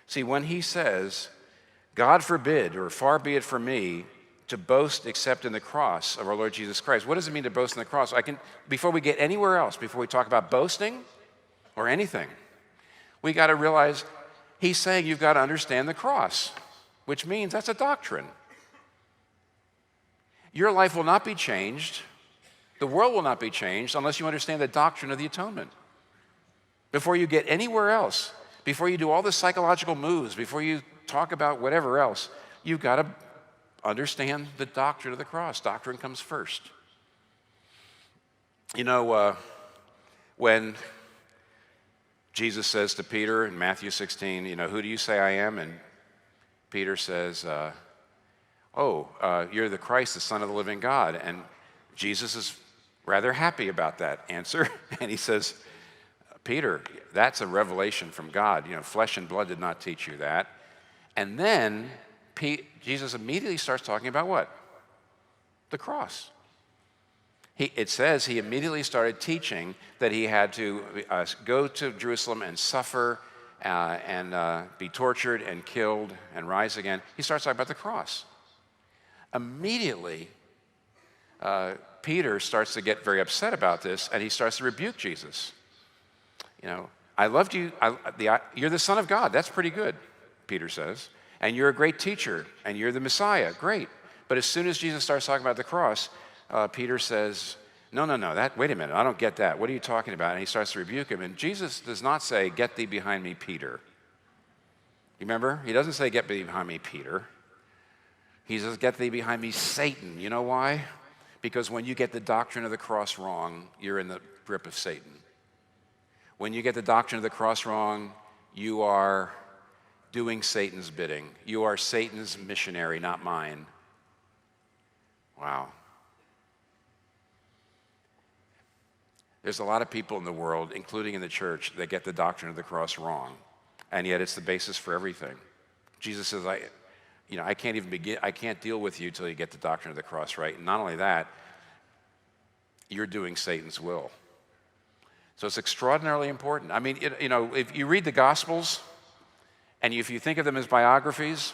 See, when he says, God forbid, or far be it from me, to boast except in the cross of our Lord Jesus Christ. What does it mean to boast in the cross? Before we get anywhere else, before we talk about boasting or anything, we got to realize he's saying you've got to understand the cross, which means that's a doctrine. Your life will not be changed, the world will not be changed unless you understand the doctrine of the atonement. Before you get anywhere else, before you do all the psychological moves, before you talk about whatever else, you've got to understand the doctrine of the cross. Doctrine comes first. You know, when Jesus says to Peter in Matthew 16, who do you say I am? And Peter says, you're the Christ, the Son of the living God. And Jesus is rather happy about that answer. And he says, Peter, that's a revelation from God. Flesh and blood did not teach you that. And then Jesus immediately starts talking about what? The cross. It says he immediately started teaching that he had to go to Jerusalem and suffer and be tortured and killed and rise again. He starts talking about the cross. Immediately, Peter starts to get very upset about this, and he starts to rebuke Jesus. I loved you. You're the Son of God. That's pretty good, Peter says. And you're a great teacher, and you're the Messiah. Great. But as soon as Jesus starts talking about the cross, Peter says, no, wait a minute, I don't get that. What are you talking about? And he starts to rebuke him. And Jesus does not say, get thee behind me, Peter. You remember? He doesn't say, get thee behind me, Peter. He says, get thee behind me, Satan. You know why? Because when you get the doctrine of the cross wrong, you're in the grip of Satan. When you get the doctrine of the cross wrong, you are doing Satan's bidding. You are Satan's missionary, not mine. Wow. There's a lot of people in the world, including in the church, that get the doctrine of the cross wrong, and yet it's the basis for everything. Jesus says, I can't even begin, I can't deal with you till you get the doctrine of the cross right. And not only that, you're doing Satan's will. So it's extraordinarily important. I mean, if you read the Gospels, and if you think of them as biographies,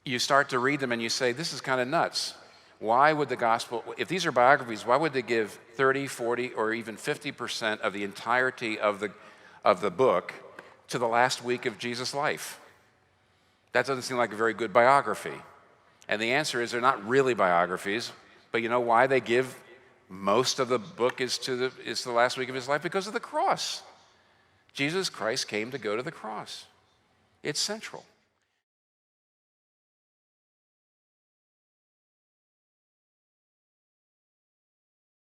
you start to read them and you say, this is kind of nuts. Why would the gospel, if these are biographies, why would they give 30, 40, or even 50% of the entirety of the book to the last week of Jesus' life? That doesn't seem like a very good biography. And the answer is they're not really biographies, but you know why they give most of the book is to the last week of his life? Because of the cross. Jesus Christ came to go to the cross. It's central.